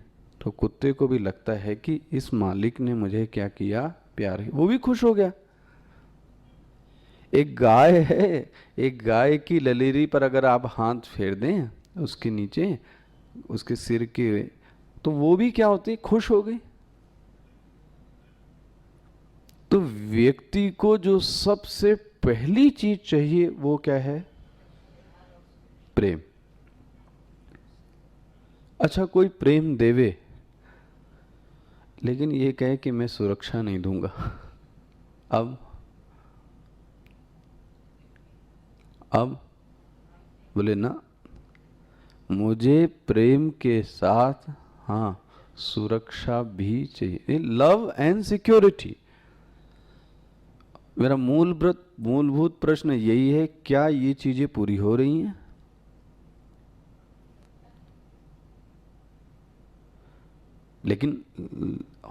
तो कुत्ते को भी लगता है कि इस मालिक ने मुझे क्या किया? प्यार। वो भी खुश हो गया। एक गाय है, एक गाय की ललेरी पर अगर आप हाथ फेर दें उसके नीचे, उसके सिर के, तो वो भी क्या होती? खुश हो गई। तो व्यक्ति को जो सबसे पहली चीज चाहिए वो क्या है? प्रेम। अच्छा, कोई प्रेम देवे लेकिन ये कहे कि मैं सुरक्षा नहीं दूंगा। अब बोले ना, मुझे प्रेम के साथ हाँ सुरक्षा भी चाहिए, लव एंड सिक्योरिटी। मेरा मूलभूत प्रश्न यही है, क्या ये चीजें पूरी हो रही हैं? लेकिन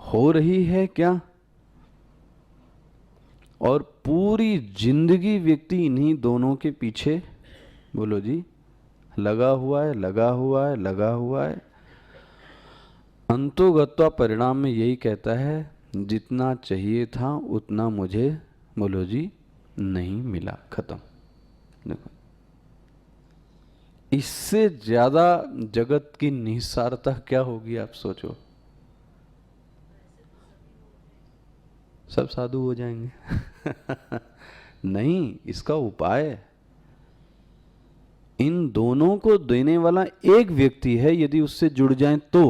हो रही है क्या? और पूरी जिंदगी व्यक्ति इन्हीं दोनों के पीछे, बोलो जी, लगा हुआ है, लगा हुआ है, लगा हुआ है। अंतोगत्वा परिणाम में यही कहता है, जितना चाहिए था उतना मुझे, बोलो जी, नहीं मिला, खत्म। देखो, इससे ज्यादा जगत की निस्सारता क्या होगी, आप सोचो। सब साधु हो जाएंगे। नहीं, इसका उपाय इन दोनों को देने वाला एक व्यक्ति है, यदि उससे जुड़ जाएं तो।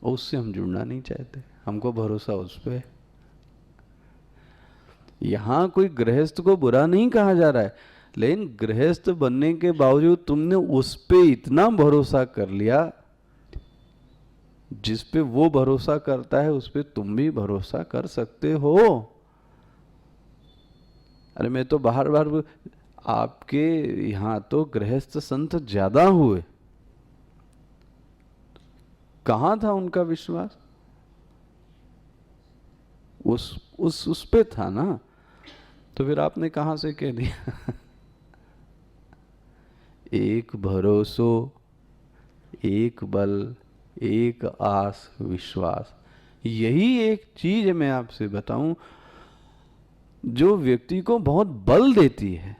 उससे हम जुड़ना नहीं चाहते, हमको भरोसा उस पे। यहां कोई गृहस्थ को बुरा नहीं कहा जा रहा है, लेकिन गृहस्थ बनने के बावजूद तुमने उस पे इतना भरोसा कर लिया, जिस पे वो भरोसा करता है उस पे तुम भी भरोसा कर सकते हो। अरे मैं तो बार बार, आपके यहां तो गृहस्थ संत ज्यादा हुए, कहां था उनका विश्वास? उस पे था ना, तो फिर आपने कहां से कह दिया? एक भरोसो, एक बल, एक आस, विश्वास, यही एक चीज मैं आपसे बताऊं जो व्यक्ति को बहुत बल देती है।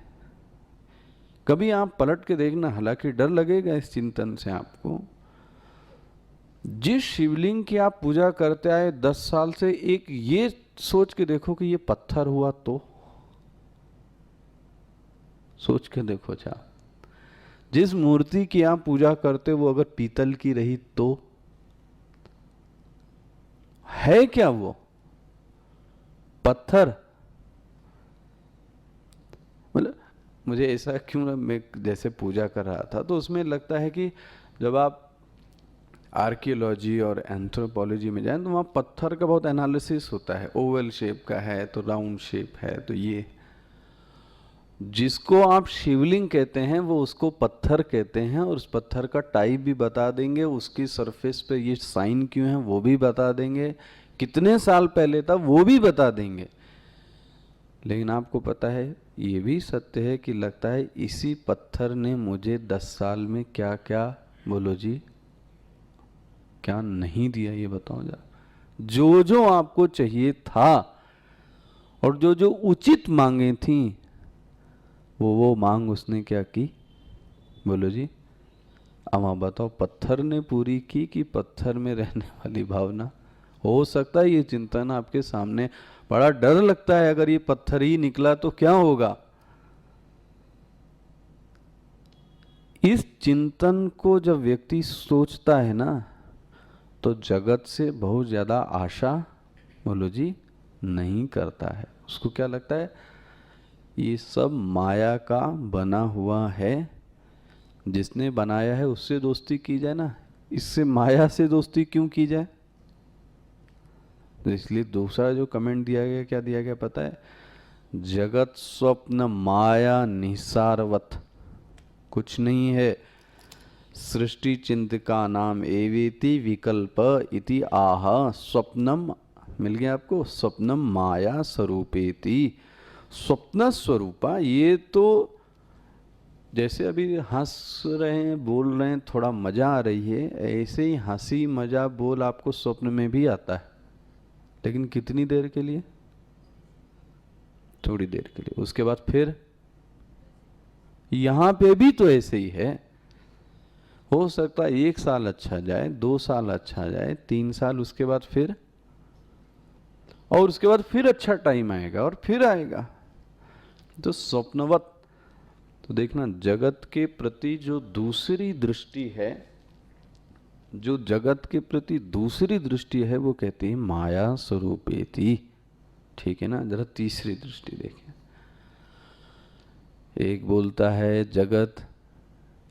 कभी आप पलट के देखना, हालांकि डर लगेगा इस चिंतन से आपको, जिस शिवलिंग की आप पूजा करते आए 10 साल से, एक ये सोच के देखो कि ये पत्थर हुआ तो, सोच के देखो। अच्छा, जिस मूर्ति की आप पूजा करते वो अगर पीतल की रही तो, है क्या वो पत्थर? मतलब मुझे ऐसा क्यों ना, मैं जैसे पूजा कर रहा था तो उसमें लगता है कि जब आप आर्कियोलॉजी और एंथ्रोपोलॉजी में जाएं तो वहाँ पत्थर का बहुत एनालिसिस होता है, ओवल शेप का है तो राउंड शेप है, तो ये जिसको आप शिवलिंग कहते हैं वो उसको पत्थर कहते हैं, और उस पत्थर का टाइप भी बता देंगे, उसकी सरफेस पे ये साइन क्यों है वो भी बता देंगे, कितने साल पहले था वो भी बता देंगे। लेकिन आपको पता है, ये भी सत्य है कि लगता है इसी पत्थर ने मुझे 10 साल में क्या क्या, बोलो जी, क्या नहीं दिया, ये बताओ जा। जो जो आपको चाहिए था और जो जो उचित मांगे थी, वो मांग उसने क्या की, बोलो जी। अब आप बताओ, पत्थर ने पूरी की कि पत्थर में रहने वाली भावना? हो सकता है ये चिंतन आपके सामने, बड़ा डर लगता है, अगर ये पत्थर ही निकला तो क्या होगा। इस चिंतन को जब व्यक्ति सोचता है ना, तो जगत से बहुत ज्यादा आशा, बोलो जी, नहीं करता है। उसको क्या लगता है, ये सब माया का बना हुआ है, जिसने बनाया है उससे दोस्ती की जाए ना, इससे माया से दोस्ती क्यों की जाए। तो इसलिए दूसरा जो कमेंट दिया गया, क्या दिया गया पता है, जगत स्वप्न माया निसारवत, कुछ नहीं है, सृष्टि चिंतका नाम एवेति विकल्प इति आह स्वप्नम, मिल गया आपको, स्वप्नम माया स्वरूपेति, स्वप्न स्वरूपा। ये तो जैसे अभी हंस रहे हैं, बोल रहे हैं, थोड़ा मजा आ रही है, ऐसे ही हंसी मजा बोल आपको स्वप्न में भी आता है, लेकिन कितनी देर के लिए, थोड़ी देर के लिए, उसके बाद फिर यहां पे भी तो ऐसे ही है। हो सकता है 1 साल अच्छा जाए, 2 साल अच्छा जाए, 3 साल, उसके बाद फिर, और उसके बाद फिर अच्छा टाइम आएगा और फिर आएगा। तो स्वप्नवत, तो देखना जगत के प्रति जो दूसरी दृष्टि है, जो जगत के प्रति दूसरी दृष्टि है, वो कहती है माया स्वरूपेति। ठीक है ना, जरा तीसरी दृष्टि देखें। एक बोलता है जगत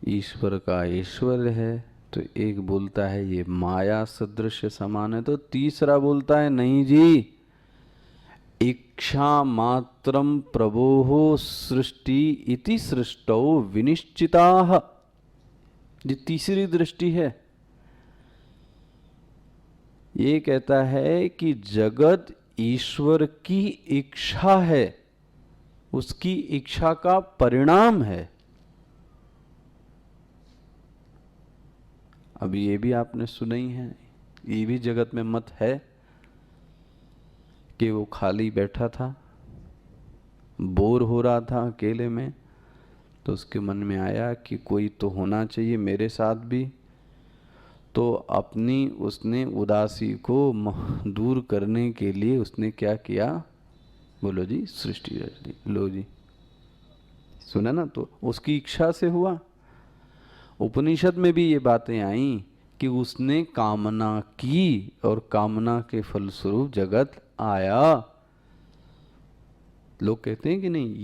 ईश्वर का ऐश्वर्य है, तो एक बोलता है ये माया सदृश समान है, तो तीसरा बोलता है नहीं जी, इच्छा मात्रम प्रभोः सृष्टि इति सृष्टौ विनिश्चिताः। ये तीसरी दृष्टि है। ये कहता है कि जगत ईश्वर की इच्छा है, उसकी इच्छा का परिणाम है। अब ये भी आपने सुना ही है, ये भी जगत में मत है कि वो खाली बैठा था, बोर हो रहा था अकेले में, तो उसके मन में आया कि कोई तो होना चाहिए मेरे साथ भी। तो अपनी उसने उदासी को दूर करने के लिए उसने क्या किया? बोलो जी, सृष्टि रच दी। लो जी, सुना ना? तो उसकी इच्छा से हुआ। उपनिषद में भी ये बातें आई कि उसने कामना की और कामना के फलस्वरूप जगत आया। लोग कहते हैं कि नहीं,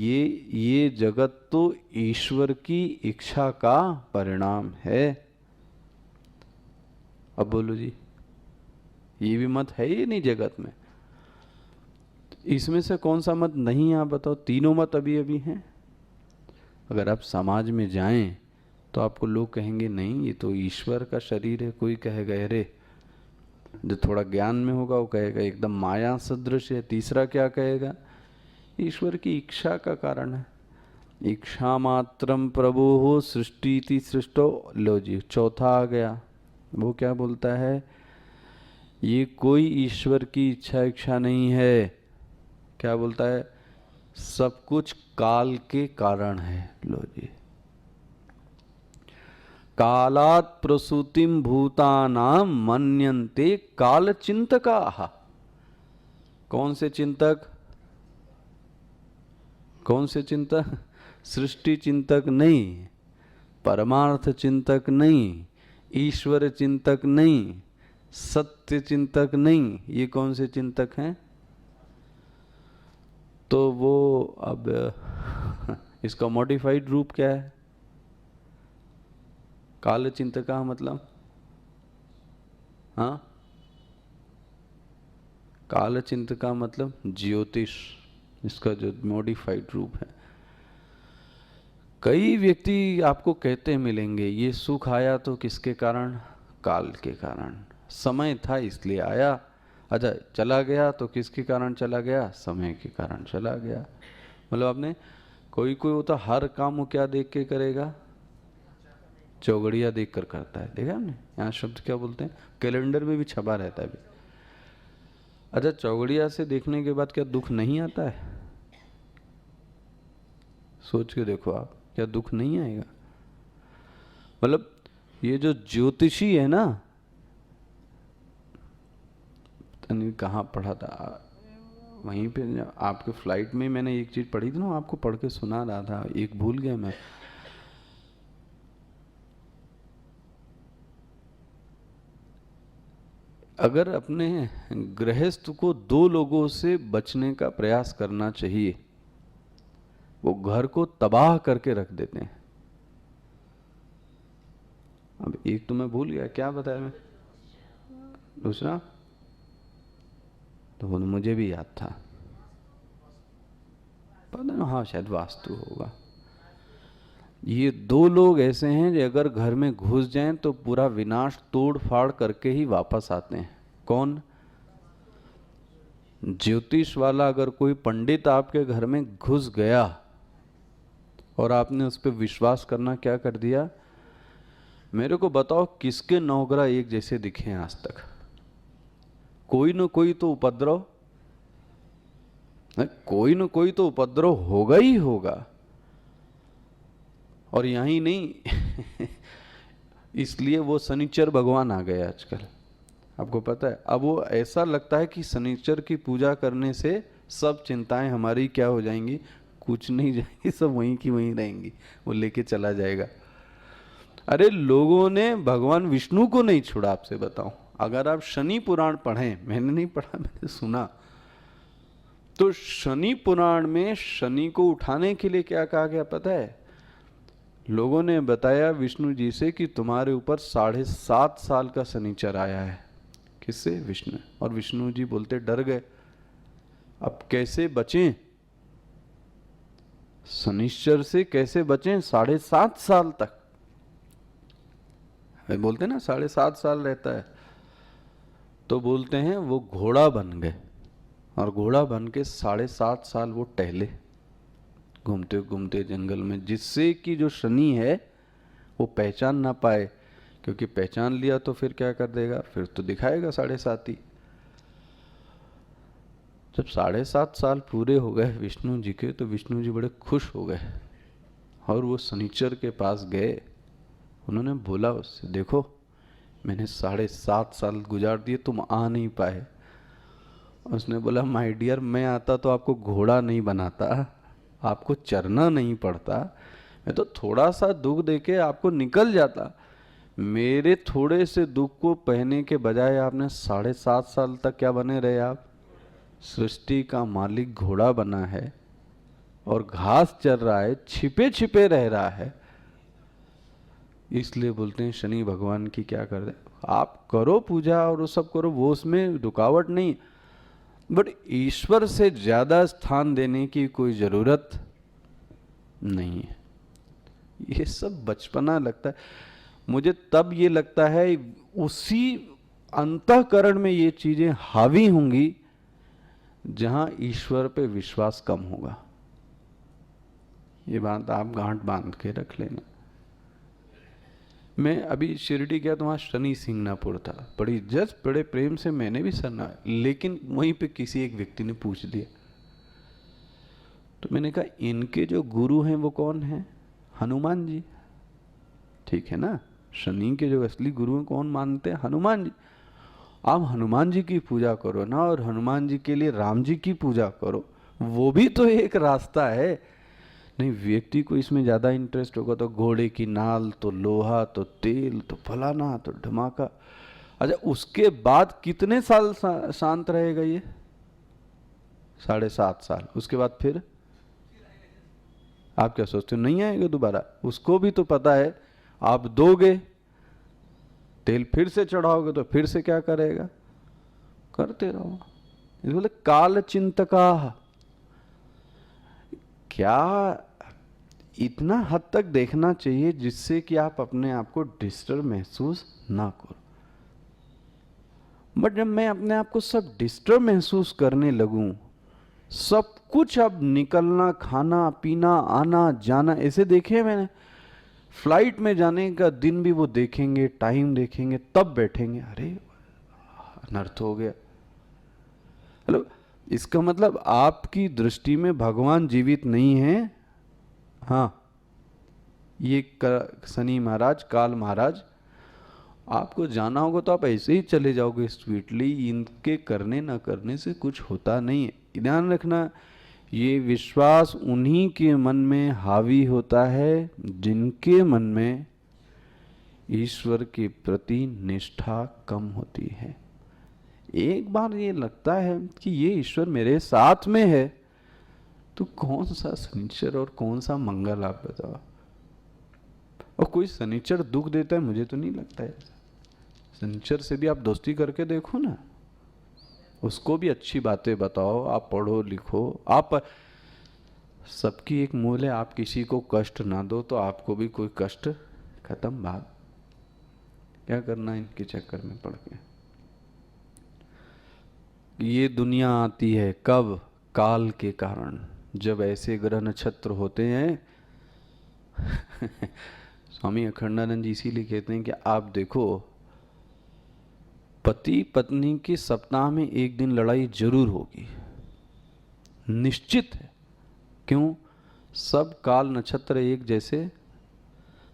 ये जगत तो ईश्वर की इच्छा का परिणाम है। अब बोलो जी, ये भी मत है ही नहीं जगत में। इसमें से कौन सा मत नहीं है आप बताओ? तीनों मत अभी अभी हैं। अगर आप समाज में जाएं तो आपको लोग कहेंगे नहीं ये तो ईश्वर का शरीर है, कोई कहेगा अरे, जो थोड़ा ज्ञान में होगा वो कहेगा एकदम माया सदृश है, तीसरा क्या कहेगा? ईश्वर की इच्छा का कारण है। इच्छा मात्रम प्रभु हो सृष्टि इति सृष्टो। लो जी, चौथा आ गया। वो क्या बोलता है? ये कोई ईश्वर की इच्छा नहीं है। क्या बोलता है? सब कुछ काल के कारण है। लो जी, कालात प्रसूतिम भूतानाम मन्यन्ते काल चिंतकाः। कौन से चिंतक? कौन से चिंतक? सृष्टि चिंतक नहीं, परमार्थ चिंतक नहीं, ईश्वर चिंतक नहीं, सत्य चिंतक नहीं। ये कौन से चिंतक हैं? तो वो अब इसका मॉडिफाइड रूप क्या है? काल चिंतका मतलब, हाँ, काल चिंतका मतलब ज्योतिष, इसका जो मॉडिफाइड रूप है। कई व्यक्ति आपको कहते मिलेंगे ये सुख आया तो किसके कारण? काल के कारण। समय था इसलिए आया। अच्छा, चला गया तो किसके कारण चला गया? समय के कारण चला गया। मतलब आपने कोई होता हर काम वो क्या देख के करेगा? चौगड़िया देख कर करता है। देखा आपने? यहाँ शब्द क्या बोलते हैं? कैलेंडर में भी छपा रहता है भी। अच्छा, चौगड़िया से देखने के बाद क्या दुख नहीं आता है? सोच के देखो आप, क्या दुख नहीं आएगा? मतलब ये जो ज्योतिषी है ना, कहाँ पढ़ा था, वहीं पे आपके फ्लाइट में मैंने एक चीज पढ़ी थी ना, आपको पढ़ के सुना रहा था, एक भूल गया मैं। अगर अपने गृहस्थ को दो लोगों से बचने का प्रयास करना चाहिए, वो घर को तबाह करके रख देते हैं। अब एक तो मैं भूल गया, क्या बताया मैं? दूसरा तो मुझे भी याद था, पता ना, हाँ शायद वास्तु होगा। ये दो लोग ऐसे हैं जो अगर घर में घुस जाएं तो पूरा विनाश तोड़ फाड़ करके ही वापस आते हैं। कौन? ज्योतिष वाला। अगर कोई पंडित आपके घर में घुस गया और आपने उस पर विश्वास करना क्या कर दिया, मेरे को बताओ किसके नौकरा एक जैसे दिखे हैं आज तक? कोई न कोई तो उपद्रव, कोई न कोई तो उपद्रव होगा ही होगा। और यही नहीं इसलिए वो शनिचर भगवान आ गए आजकल, आपको पता है। अब वो ऐसा लगता है कि शनिचर की पूजा करने से सब चिंताएं हमारी क्या हो जाएंगी? कुछ नहीं जाएंगी, सब वहीं की वहीं रहेंगी, वो लेके चला जाएगा। अरे लोगों ने भगवान विष्णु को नहीं छोड़ा। आपसे बताऊं, अगर आप शनि पुराण पढ़ें, मैंने नहीं पढ़ा, मैंने सुना, तो शनि पुराण में शनि को उठाने के लिए क्या कहा गया पता है? लोगों ने बताया विष्णु जी से कि तुम्हारे ऊपर 7.5 साल का शनिचर आया है। किससे? विष्णु। और विष्णु जी बोलते डर गए, अब कैसे बचें शनिश्चर से? कैसे बचें 7.5 साल तक? बोलते ना 7.5 साल रहता है। तो बोलते हैं वो घोड़ा बन गए। और घोड़ा बन के 7.5 साल वो टहले घूमते घूमते जंगल में, जिससे कि जो शनि है वो पहचान ना पाए, क्योंकि पहचान लिया तो फिर क्या कर देगा, फिर तो दिखाएगा 7.5 ही। जब 7.5 साल पूरे हो गए विष्णु जी के, तो विष्णु जी बड़े खुश हो गए और वो शनिचर के पास गए। उन्होंने बोला उससे, देखो मैंने 7.5 साल गुजार दिए, तुम आ नहीं पाए। उसने बोला, माय डियर, मैं आता तो आपको घोड़ा नहीं बनाता, आपको चरना नहीं पड़ता, मैं तो थोड़ा सा दुख देके आपको निकल जाता। मेरे थोड़े से दुख को पहने के बजाय आपने 7.5 साल तक क्या बने रहे आप, सृष्टि का मालिक घोड़ा बना है और घास चर रहा है, छिपे छिपे रह रहा है। इसलिए बोलते हैं शनि भगवान की क्या कर दे, आप करो पूजा और वो सब करो, वो उसमें रुकावट नहीं, बट ईश्वर से ज्यादा स्थान देने की कोई जरूरत नहीं है। ये सब बचपना लगता है मुझे, तब ये लगता है उसी अंतःकरण में ये चीजें हावी होंगी जहां ईश्वर पे विश्वास कम होगा। ये बात आप गांठ बांध के रख लेना। मैं अभी शिरडी गया तो वहाँ शनि सिंगनापुर था, बड़ी इज्जत बड़े प्रेम से मैंने भी सुना, लेकिन वहीं पे किसी एक व्यक्ति ने पूछ दिया, तो मैंने कहा इनके जो गुरु हैं वो कौन हैं, हनुमान जी, ठीक है ना, शनि के जो असली गुरु हैं कौन मानते हैं, हनुमान जी। आप हनुमान जी की पूजा करो ना, और हनुमान जी के लिए राम जी की पूजा करो, वो भी तो एक रास्ता है। नहीं, व्यक्ति को इसमें ज़्यादा इंटरेस्ट होगा तो घोड़े की नाल, तो लोहा, तो तेल, तो फलाना, तो धमाका। अच्छा, उसके बाद कितने साल शांत रहेगा ये, 7.5 साल। उसके बाद फिर आप क्या सोचते हो, नहीं आएगा दोबारा? उसको भी तो पता है आप दोगे तेल, फिर से चढ़ाओगे तो फिर से क्या करेगा, करते रहो। इस बोले काल चिंतका, क्या इतना हद तक देखना चाहिए जिससे कि आप अपने आप को डिस्टर्ब महसूस ना करो। बट जब मैं अपने आप को सब डिस्टर्ब महसूस करने लगूं, सब कुछ अब निकलना, खाना पीना, आना जाना, ऐसे देखे मैंने, फ्लाइट में जाने का दिन भी वो देखेंगे, टाइम देखेंगे, तब बैठेंगे, अरे अनर्थ हो गया। हेलो, इसका मतलब आपकी दृष्टि में भगवान जीवित नहीं है। हाँ, ये शनि महाराज, काल महाराज, आपको जाना होगा तो आप ऐसे ही चले जाओगे स्वीटली, इनके करने ना करने से कुछ होता नहीं है। ध्यान रखना, ये विश्वास उन्हीं के मन में हावी होता है जिनके मन में ईश्वर के प्रति निष्ठा कम होती है। एक बार ये लगता है कि ये ईश्वर मेरे साथ में है, तो कौन सा शनिचर और कौन सा मंगल, आप बताओ। और कोई शनिचर दुख देता है, मुझे तो नहीं लगता है। शनिचर से भी आप दोस्ती करके देखो ना, उसको भी अच्छी बातें बताओ, आप पढ़ो लिखो, आप सबकी एक मूल है, आप किसी को कष्ट ना दो तो आपको भी कोई कष्ट, खत्म बात। क्या करना इनके चक्कर में पड़ के। ये दुनिया आती है कब, काल के कारण, जब ऐसे ग्रह नक्षत्र होते हैं। स्वामी अखंडानंद जी इसीलिए कहते हैं कि आप देखो, पति पत्नी की सप्ताह में एक दिन लड़ाई जरूर होगी, निश्चित है। क्यों? सब काल नक्षत्र एक जैसे,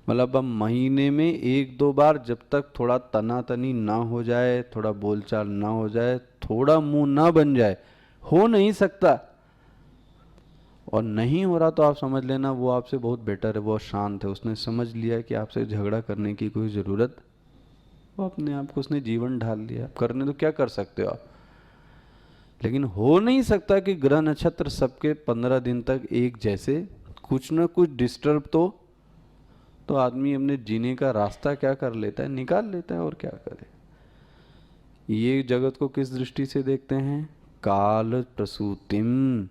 मतलब अब महीने में 1-2 बार, जब तक थोड़ा तनातनी ना हो जाए, थोड़ा बोलचाल ना हो जाए, थोड़ा मुंह ना बन जाए, हो नहीं सकता। और नहीं हो रहा तो आप समझ लेना वो आपसे बहुत बेटर है, बहुत शांत है, उसने समझ लिया कि आपसे झगड़ा करने की कोई ज़रूरत, वो अपने आप को उसने जीवन ढाल लिया, करने तो क्या कर सकते हो आप। लेकिन हो नहीं सकता कि ग्रह नक्षत्र सबके 15 दिन तक एक जैसे, कुछ ना कुछ डिस्टर्ब तो आदमी अपने जीने का रास्ता क्या कर लेता है, निकाल लेता है, और क्या करे। ये जगत को किस दृष्टि से देखते हैं, काल प्रसूतिम।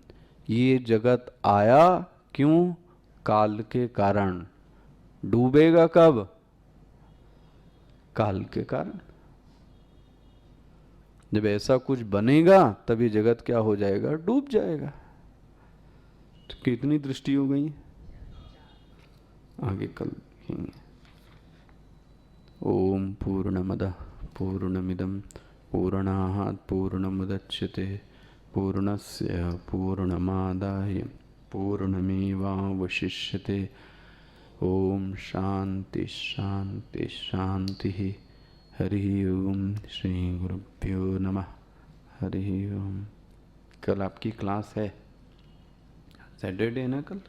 ये जगत आया क्यों, काल के कारण। डूबेगा कब, काल के कारण। जब ऐसा कुछ बनेगा तभी जगत क्या हो जाएगा, डूब जाएगा। तो कितनी दृष्टि हो गई, आगे कल देखेंगे। ओम पूर्णमदः पूर्णमिदं पूर्णात् पूर्णमुदच्यते पूर्णस्य पूर्णमादाय पूर्णमेवावशिष्यते। ओम शांति शांति शांति। हरि ओम। श्री गुरुभ्यो नमः। हरि ओम। कल आपकी क्लास है, सैटरडे है ना कल?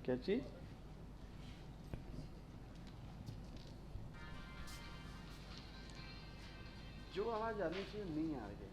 क्या चीज? जो आवाज आनी चाहिए नहीं आ रही है।